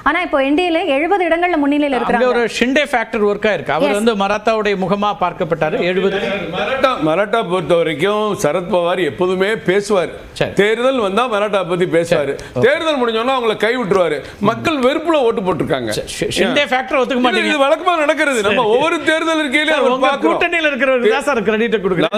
ஆனா இப்போ என்டிஏல 70 இடங்கள்ல முன்னிலையில் இருக்கிறாங்க. ஒரு ஷிண்டே ஃபேக்டர் ஒர்க்கா இருக்கு. அவர் வந்து மராத்தாவுடைய முகமா பார்க்கப்பட்டாரு. 70 மராட்டா பொறுத்த வரைக்கும் சரத்பவார் எப்போதுமே பேசுவார். தேர்தல் வந்தா மராட்டா பத்தி பேசுவாரு. தேர்தல் முடிஞ்சோன்னா அவங்கள கை விட்டுருவாரு. மக்கள் வெறுப்புல ஓட்டு போட்டிருக்காங்க. ஷிண்டே ஃபேக்டர் ஒத்துக்க மாட்டீங்க. இது வழக்கமா நடக்கிறது. நம்ம ஒவ்வொரு தேர்தல் இருக்கையில உங்க கூட்டணியில இருக்கிறவங்க தான் சார் கிரெடிட் கொடுக்கல.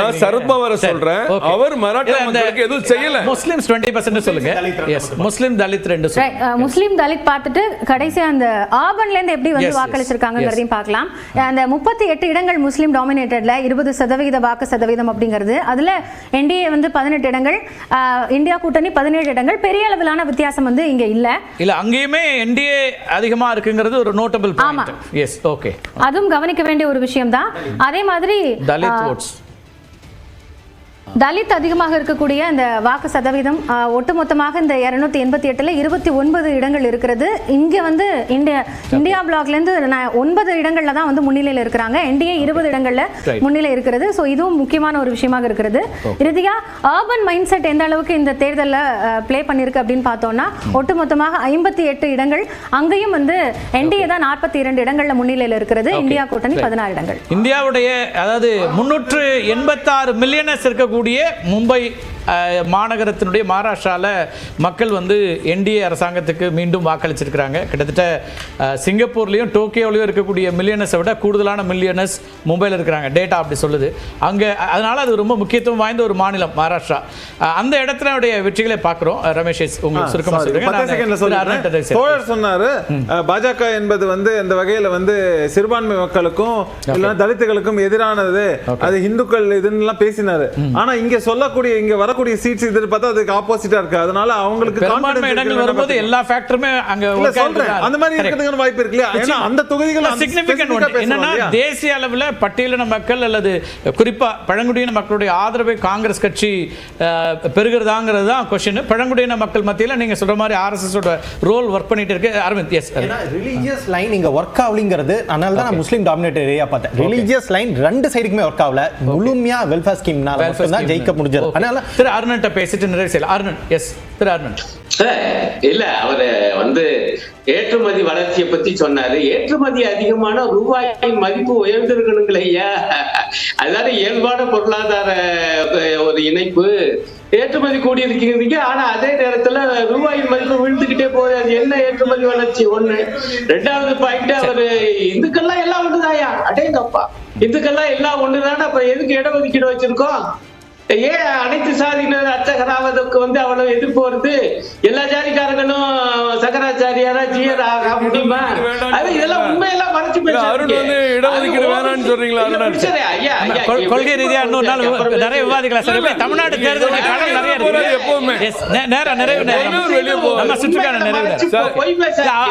நான் சரத்பவாரை சொல்றேன். அவர் மராட்டா மக்களுக்கு எதுவும் செய்யல. முஸ்லிம்ஸ் 20% சொல்லுங்க. எஸ், முஸ்லிம் தலித் 2 சொல்லுங்க. முஸ்லிம் தலித் பார்த்துட்டு கடைசியா அந்த ஆர்பன்ல இருந்து எப்படி வந்து வாக்களிச்சிருக்காங்கங்கறதையும் பார்க்கலாம். அந்த 38 இடங்கள் முஸ்லிம் டாமினேட்டட்ல 20% வாக்கு சதவீதம் அப்படிங்கிறது. அதுல என்டிஏ வந்து 18 இடங்கள், இந்தியா கூட்டணி 17 இடங்கள். பெரிய அளவிலான வித்தியாசம் வந்து இங்க இல்ல. அங்கேயுமே என்டிஏ அதிகமா இருக்குங்கிறது ஒரு நோட்டபிள் பாயிண்ட். S, okay. அதுவும் கவனிக்க வேண்டிய ஒரு விஷயம் தான். அதே மாதிரி தலித் அதிகமாக இருக்கக்கூடிய இந்த வாக்கு சதவீதம் ஒட்டுமொத்தமாக இந்த 288ல 29 இடங்கள் இருக்கிறது. இங்க வந்து இந்தியா பிளாக்ல இருந்து 9 இடங்கள்ல தான் வந்து முன்னிலையில் இருக்கிறாங்க. என்டிஏ 20 இடங்கள்ல முன்னிலை இருக்கிறது. ஸோ இதுவும் முக்கியமான ஒரு விஷயமாக இருக்கிறது. இறுதியா அர்பன் மைண்ட் செட் எந்த அளவுக்கு இந்த தேர்தலில் பிளே பண்ணிருக்கு அப்படின்னு பார்த்தோம்னா ஒட்டுமொத்தமாக 58 இடங்கள். அங்கேயும் வந்து என்டிஏ தான் 42 இடங்கள்ல முன்னிலையில் இருக்கிறது. இந்தியா கூட்டணி 16 இடங்கள். இந்தியாவுடைய அதாவது 386 மில்லியனர்ஸ் இருக்கக்கூடிய மும்பை மாநகரத்தினுடைய மகாராஷ்டிராவில் மக்கள் வந்து என்டிஏ அரசாங்கத்துக்கு மீண்டும் வாக்களிச்சிருக்கிறாங்க. கிட்டத்தட்ட சிங்கப்பூர்லேயும் டோக்கியோலையும் இருக்கக்கூடிய மில்லியனர்ஸை விட கூடுதலான மில்லியனர்ஸ் மும்பையில் இருக்கிறாங்க. டேட்டா அப்படி சொல்லுது. அங்கே அதனால் அது ரொம்ப முக்கியத்துவம் வாய்ந்த ஒரு மாநிலம் மகாராஷ்டிரா. அந்த இடத்துல வெற்றிகளை பார்க்குறோம். ரமேஷ் உங்களுக்கு சுருக்கமாக சொல்லுங்க. சொன்னார் பாஜக என்பது வந்து இந்த வகையில் வந்து சிறுபான்மை மக்களுக்கும் இல்லைன்னா தலித்துகளுக்கும் எதிரானது, அது இந்துக்கள் இதுன்னு பேசினாரு. ஆனா இங்க சொல்லக்கூடிய இங்க வரக்கூடிய சீட்ஸ் இது பார்த்தா அதுக்கு ஆப்போசிட்டா இருக்கு. அதனால அவங்களுக்கு பெரும்பான்மை இடங்கள் வரும்போது எல்லா ஃபேக்டருமே அங்க அந்த மாதிரி இருக்கிறதுக்கு வாய்ப்பு இருக்கு இல்லையா? ஏன்னா அந்த தொகுதிகள் சிக்னிஃபிகன்ட் என்னன்னா தேசிய அளவில் பட்டியலின மக்கள் அல்லது குறிப்பா பழங்குடியின மக்களுடைய ஆதரவை காங்கிரஸ் கட்சி பெறுகிறதாங்கிறது தான் கொஸ்டின். பழங்குடியின மக்கள் மத்தியில் நீங்க சொல்ற மாதிரி ஆர்எஸ்எஸ் ஓட ரோல் ஒர்க் பண்ணிட்டு இருக்கு. அரவிந்த், எஸ், ரிலிஜியஸ் லைன் இங்க ஒர்க் ஆகலிங்கிறது. அதனால தான் நான் முஸ்லீம் டாமினேட்டட் ஏரியா பார்த்தேன். ரிலிஜியஸ் லைன் ரெண்டு சைடுக்குமே ஒர்க் ஆகல. முழுமையா வெல்ஃபேர் ஸ்கீம்னால மட்டும் தான் ஜெயிக்க முடிஞ்சது. அதனால திரு அருணன்ட்ட பேசிட்டு நிறைய செய்யலாம். அருணன், எஸ், திரு அருணன். இல்ல, அவரு வந்து ஏற்றுமதி வளர்ச்சியை பத்தி சொன்னாரு. ஏற்றுமதி அதிகமான ரூபாயின் மதிப்பு உயர்ந்திருக்கணுங்களே ஐயா. அதாவது இயல்பான பொருளாதார ஒரு இணைப்பு. ஏற்றுமதி கூடி இருக்கீங்க, ஆனா அதே நேரத்துல ரூபாயின் மதிப்பு விழுந்துகிட்டே போகுது. அது என்ன ஏற்றுமதி வளர்ச்சி? ஒண்ணு. ரெண்டாவது பாயிண்ட், அவரு இந்துக்கள்லாம் எல்லாம் ஒண்ணுதாயா? அடேங்கப்பா, இந்துக்கள்லாம் எல்லாம் ஒண்ணுதானே. அப்ப எதுக்கு இடஒதுக்கீடு வச்சிருக்கோம்? ஏன் அனைத்து சாதியினர் அர்ச்சகராவதுக்கு வந்து அவ்வளவு எதிர்ப்பு வருது? எல்லா ஜாதிக்காரங்களும் சங்கராச்சாரியாரா ஜீயர் ஆக முடியுமா? அது இதெல்லாம் உண்மையெல்லாம் மறைச்சு கொள்கை ரீதியா இன்னொரு நாள் நிறைய விவாதிக்கலாம் சார். தமிழ்நாடு தேர்தல் களம் நிறைய இருக்கு. நேரம் நிறைவு நம்ம சுற்றுக்கான நிறைவு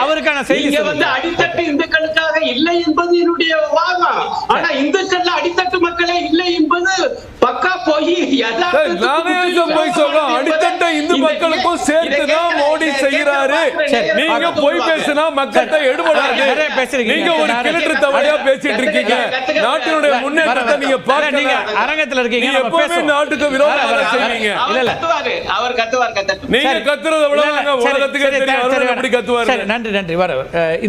அவருக்கான செய்தி வந்து அடித்தட்டு இந்துக்களுக்காக இல்லை என்பது என்னுடைய வாதம். ஆனா இந்துக்கள் அடித்தட்டு மக்களே இல்லை என்பது பக்கா போய் அடித்தட்ட இந்து மக்களுக்கும் சேர்த்துதான் மோடி செய்கிறாரு. நீங்க போய் பேசினா மக்கள்கிட்ட எடுபடாது. நீங்க ஒரு கிளட்டு தவறையா பேசிட்டு இருக்கீங்க. நாட்டினுடைய முன்னேற்றத்தை நீங்க பாருங்க. அரங்கத்துல இருக்கீங்க, எப்பவுமே நாட்டுக்கு விரோதமா செய்வீங்க. அவர் கத்துவார். நீங்க கத்துறத விட உலகத்துக்கு தெரியும் அப்படி கத்துவாரு. நன்றி, நன்றி.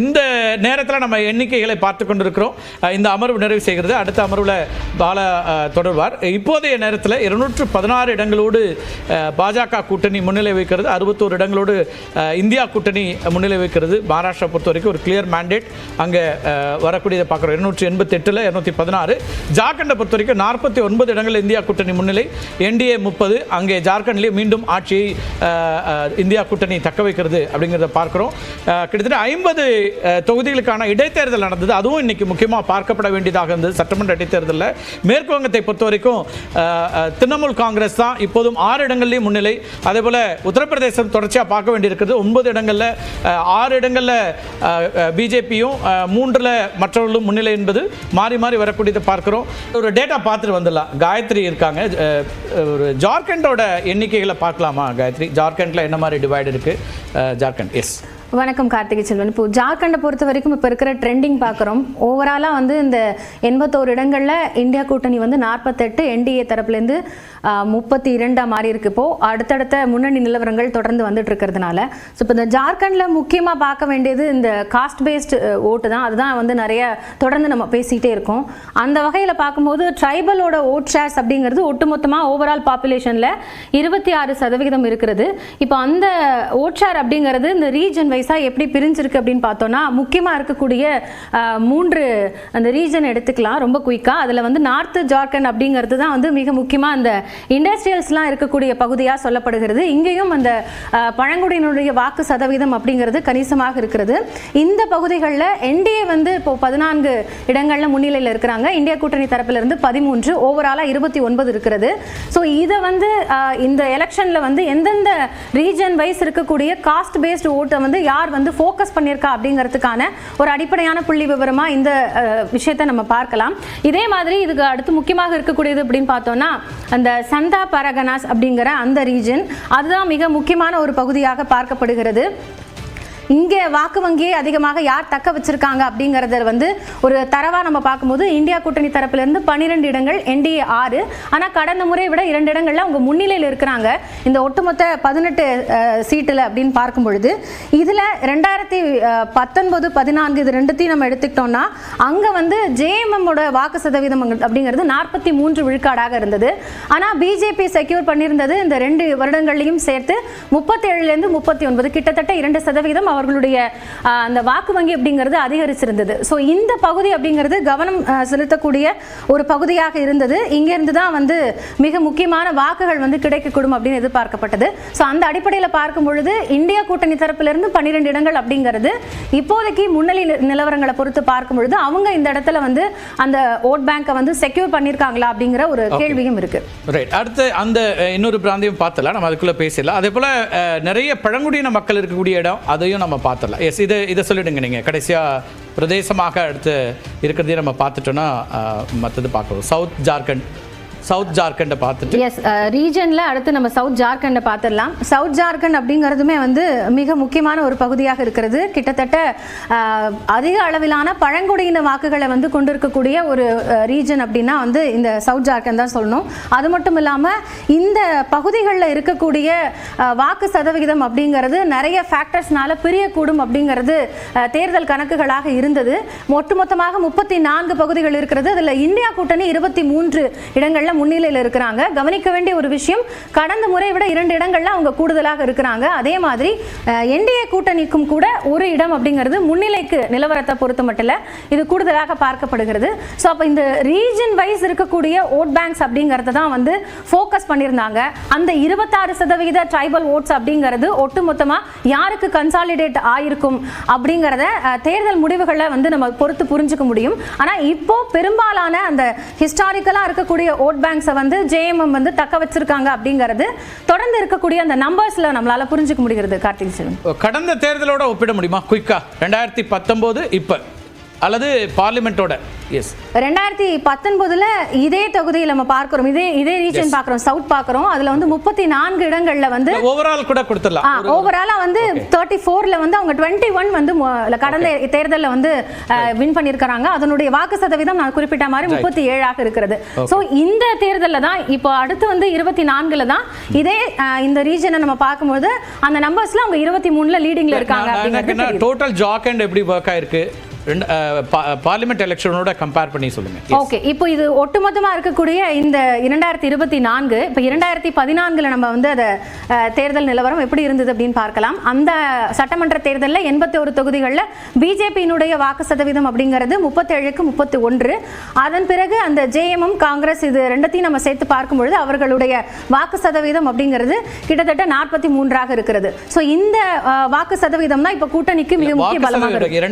இந்த நேரத்தில் நம்ம எண்ணிக்கைகளை பார்த்து கொண்டிருக்கிறோம். இந்த அமர்வு நிறைவு செய்கிறது. அடுத்த அமர்வுல பாலா தொடர்வார். இப்போதைய நேரத்தில் 216 இடங்களோடு பாஜக கூட்டணி முன்னிலை வைக்கிறது. 61 இடங்களோடு இந்தியா கூட்டணி முன்னிலை வைக்கிறது. மகாராஷ்டிரா பொறுத்த வரைக்கும் ஒரு கிளியர் மேண்டேட் அங்கே வரக்கூடியதை பார்க்குறோம். 288ல் 216. ஜார்க்கண்டை பொறுத்த வரைக்கும் 49 இடங்கள் இந்தியா கூட்டணி முன்னிலை. என்டிஏ 30. அங்கே ஜார்க்கண்ட்லேயே மீண்டும் ஆட்சியை இந்தியா கூட்டணி தக்க வைக்கிறது அப்படிங்கிறத பார்க்குறோம். கிட்டத்தட்ட 50 தொகுதிகளுக்கான இடைத்தேர்தல் நடந்தது. அதுவும் இன்னைக்கு முக்கியமாக பார்க்கப்பட வேண்டியதாக இருந்தது. சட்டமன்ற இடைத்தேர்தலில் மேற்கு வங்கத்தை பொறுத்த வரைக்கும் திரிணாமுல் காங்கிரஸ் தான் இப்போதும் 6 இடங்கள்லையும் முன்னிலை. அதே போல உத்தரப்பிரதேசம் தொடர்ச்சியாக பார்க்க வேண்டியிருக்கிறது. 9 இடங்களில் 6 இடங்களில் பிஜேபியும் 3ல் மற்றவர்களும் முன்னிலை என்பது மாறி மாறி வரக்கூடியதை பார்க்கிறோம். ஒரு டேட்டா பார்த்துட்டு வந்துடலாம். காயத்ரி இருக்காங்க. ஒரு ஜார்க்கண்டோட எண்ணிக்கைகளை பார்க்கலாமா காயத்ரி? ஜார்க்கண்டில் என்ன மாதிரி டிவைடு இருக்கு? ஜார்க்கண்ட், எஸ். வணக்கம் கார்த்திகை செல்வன். இப்போ ஜார்க்கண்டை பொறுத்த வரைக்கும் இப்போ இருக்கிற ட்ரெண்டிங் பார்க்குறோம். ஓவராலாக வந்து இந்த 81 இடங்களில் இந்தியா கூட்டணி வந்து 48, என்டிஏ தரப்புலேருந்து 32 மாறி இருக்கு. இப்போ அடுத்தடுத்த முன்னணி நிலவரங்கள் தொடர்ந்து வந்துட்டு இருக்கிறதுனால ஸோ இப்போ இந்த ஜார்க்கண்டில் முக்கியமாக பார்க்க வேண்டியது இந்த காஸ்ட் பேஸ்டு ஓட்டு தான். அதுதான் வந்து நிறைய தொடர்ந்து நம்ம பேசிகிட்டே இருக்கோம். அந்த வகையில் பார்க்கும்போது ட்ரைபலோட ஓட் ஷேர்ஸ் அப்படிங்கிறது ஒட்டுமொத்தமாக ஓவரால் பாப்புலேஷனில் 26% இருக்கிறது. இப்போ அந்த ஓட் ஷேர் அப்படிங்கிறது இந்த ரீஜன் வைஸா எப்படி பிரிஞ்சிருக்கு அப்படின்னு பார்த்தோம்னா முக்கியமாக இருக்கக்கூடிய 3 அந்த ரீஜன் எடுத்துக்கலாம் ரொம்ப குயிக்காக. அதில் வந்து நார்த் ஜார்க்கண்ட் அப்படிங்கிறது தான் வந்து மிக முக்கியமாக அந்த இண்டஸ்ட்ரியல்ஸ்லாம் இருக்கக்கூடிய பகுதியாக சொல்லப்படுகிறது. இங்கேயும் அந்த பழங்குடியினுடைய வாக்கு சதவீதம் அப்படிங்கிறது கணிசமாக இருக்கிறது. இந்த பகுதிகளில் என்டிஏ வந்து இப்போ 14 இடங்களில் முன்னிலையில் இருக்கிறாங்க. இந்தியா கூட்டணி தரப்பிலிருந்து 13, ஓவராலாக 29 இருக்கிறது. ஸோ இதை வந்து இந்த எலெக்ஷனில் வந்து எந்தெந்த ரீஜன் வைஸ் இருக்கக்கூடிய காஸ்ட் பேஸ்டு ஓட்டை வந்து யார் வந்து ஃபோக்கஸ் பண்ணியிருக்கா அப்படிங்கிறதுக்கான ஒரு அடிப்படையான புள்ளி விவரமாக இந்த விஷயத்தை நம்ம பார்க்கலாம். இதே மாதிரி இதுக்கு அடுத்து முக்கியமாக இருக்கக்கூடியது அப்படின்னு பார்த்தோம்னா அந்த சந்தா பரகனாஸ் அப்படிங்கிற அந்த ரீஜன் அதுதான் மிக முக்கியமான ஒரு பகுதியாக பார்க்கப்படுகிறது. இங்கே வாக்கு வங்கியை அதிகமாக யார் தக்க வச்சிருக்காங்க அப்படிங்கிறத வந்து ஒரு தரவா நம்ம பார்க்கும்போது இந்தியா கூட்டணி தரப்பிலிருந்து 12 இடங்கள், என்டிஏ 6. ஆனால் கடந்த முறை விட 2 இடங்கள்ல அவங்க முன்னிலையில் இருக்கிறாங்க இந்த ஒட்டுமொத்த 18 சீட்டில் அப்படின்னு பார்க்கும் பொழுது இதில் 2019, 14 இது ரெண்டுத்தையும் நம்ம எடுத்துக்கிட்டோம்னா அங்கே வந்து ஜேஎம்எம்மோட வாக்கு சதவீதம் அப்படிங்கிறது 43 விழுக்காடாக இருந்தது. ஆனால் பிஜேபி செக்யூர் பண்ணியிருந்தது இந்த 2 வருடங்களையும் சேர்த்து 37லேருந்து 39, கிட்டத்தட்ட 2% அவர்களுடைய அந்த வாக்கு வங்கி அப்படிங்கிறது அதிகரிச்சிருந்தது. ஸோ இந்த பகுதி அப்படிங்கிறது கவனம் செலுத்தக்கூடிய ஒரு பகுதியாக இருந்தது. இங்கிருந்து தான் வந்து மிக முக்கியமான வாக்குகள் வந்து கிடைக்கக்கூடும் அப்படின்னு எதிர்பார்க்கப்பட்டது. ஸோ அந்த அடிப்படையில் பார்க்கும் பொழுது இந்தியா கூட்டணி தரப்பிலிருந்து 12 இடங்கள் அப்படிங்கிறது இப்போதைக்கு முன்னணி நிலவரங்களை பொறுத்து பார்க்கும் பொழுது அவங்க இந்த இடத்துல வந்து அந்த ஓட் பேங்கை வந்து செக்யூர் பண்ணியிருக்காங்களா அப்படிங்கிற ஒரு கேள்வியும் இருக்கு. ரைட், அடுத்து அந்த இன்னொரு பிராந்தியம் பார்த்தலாம், நம்ம அதுக்குள்ள பேசலாம். அதே போல நிறைய பழங்குடியின மக்கள் இருக்கக்கூடிய இடம் அதையும் நம்ம பார்த்துடலாம். எஸ், இதை சொல்லிடுங்க நீங்க கடைசியா பிரதேசமாக அடுத்து இருக்கிறதையும் நம்ம பார்த்துட்டோம்னா மற்றது பார்க்கணும். சவுத் ஜார்க்கண்டை பார்த்துட்டு எஸ் ரீஜனில் அடுத்து நம்ம சவுத் ஜார்க்கண்டை பார்த்துடலாம். சவுத் ஜார்க்கண்ட் அப்படிங்கிறதுமே வந்து மிக முக்கியமான ஒரு பகுதியாக இருக்கிறது. கிட்டத்தட்ட அதிக அளவிலான பழங்குடியின வாக்குகளை வந்து கொண்டிருக்கக்கூடிய ஒரு ரீஜன் அப்படின்னா வந்து இந்த சவுத் ஜார்க்கண்ட் தான் சொல்லணும். அது மட்டும் இல்லாமல் இந்த பகுதிகளில் இருக்கக்கூடிய வாக்கு சதவிகிதம் அப்படிங்கிறது நிறைய ஃபேக்டர்ஸ்னால பிரியக்கூடும் அப்படிங்கிறது தேர்தல் கணக்குகளாக இருந்தது. ஒட்டுமொத்தமாக 34 பகுதிகள் இருக்கிறது. அதில் இந்தியா கூட்டணி 23 இடங்களில் முன்னிலையில் இருக்கிறாங்க. கவனிக்க வேண்டிய ஒரு விஷயம், கடந்த முறை விட 2 இடங்கள்ல அவங்க கூடுதலாக இருக்கிறாங்க. அதே மாதிரி என்டிஏ கூட்டணிக்கும் கூட ஒரு இடம் அப்படிங்கிறது முன்னிலைக்கு நிலவரத்தை பொறுத்த மட்டும் இது கூடுதலாக பார்க்கப்படுகிறது. ஸோ அப்போ இந்த ரீஜன் வைஸ் இருக்கக்கூடிய ஓட் பேங்க்ஸ் அப்படிங்கிறத தான் வந்து ஃபோக்கஸ் பண்ணியிருந்தாங்க. அந்த 26% ட்ரைபல் ஓட்ஸ் அப்படிங்கிறது ஒட்டுமொத்தமாக யாருக்கு கன்சாலிடேட் ஆயிருக்கும் அப்படிங்கிறத தேர்தல் முடிவுகளை வந்து நம்ம பொறுத்து புரிஞ்சுக்க முடியும். ஆனால் இப்போ பெரும்பாலான அந்த ஹிஸ்டாரிக்கலாக இருக்கக்கூடிய ஓட் பேங்க்ஸை வந்து ஜேஎம்எம் வந்து தக்க வச்சிருக்காங்க அப்படிங்கிறது தொடர்ந்து இருக்கக்கூடிய அந்த நம்பர்ஸ்ல நம்மளால புரிஞ்சுக்க முடிகிறது. கார்த்திக் செல்வன், கடந்த தேர்தலோட ஒப்பிட முடியுமா குயிக்கா 2019 இப்ப அல்லது பார்லிமெண்டோட? எஸ், 2019 இதே தொகுதியில் நம்ம பார்க்கிறோம், இதே ரீஜன் பார்க்கிறோம், சவுத் பார்க்கிறோம். அதுல வந்து 34 இடங்கள்ல வந்து ஓவரால் கூட கொடுத்துடலாம். ஓவராலா வந்து 34ல வந்து அவங்க 21 வந்து கடந்த தேர்தலில் வந்து வின் பண்ணியிருக்காங்க. அதனுடைய வாக்கு சதவீதம் நான் குறிப்பிட்ட மாதிரி 37ஆக இருக்கிறது. ஸோ இந்த தேர்தலில் தான் இப்போ அடுத்து வந்து 24ல தான் இதே இந்த ரீஜனை நம்ம பார்க்கும்போது அந்த நம்பர்ஸ்ல அவங்க 23ல லீடிங்ல இருக்காங்க. டோட்டல் ஜார்க்கண்ட் எப்படி ஒர்க் ஆயிருக்கு பார்லிமெண்ட் எலெக்ஷனோட கம்பேர் பண்ணி சொல்லுங்க. ஓகே, இப்போ இது ஒட்டுமொத்தமா இருக்கக்கூடிய இந்த 2024 இப்போ 2014ல நம்ம வந்து அதை தேர்தல் நிலவரம் எப்படி இருந்தது அப்படின்னு பார்க்கலாம். அந்த சட்டமன்ற தேர்தலில் 81 தொகுதிகளில் பிஜேபியினுடைய வாக்கு சதவீதம் அப்படிங்கிறது 37க்கு 31. அதன் பிறகு அந்த ஜேஎம்எம் காங்கிரஸ் இது ரெண்டத்தையும் நம்ம சேர்த்து பார்க்கும்பொழுது அவர்களுடைய வாக்கு சதவீதம் அப்படிங்கிறது கிட்டத்தட்ட 43ஆக இருக்கிறது. ஸோ இந்த வாக்கு சதவீதம் தான் இப்போ கூட்டணிக்கு மிக முக்கிய பலமாக இருக்கு.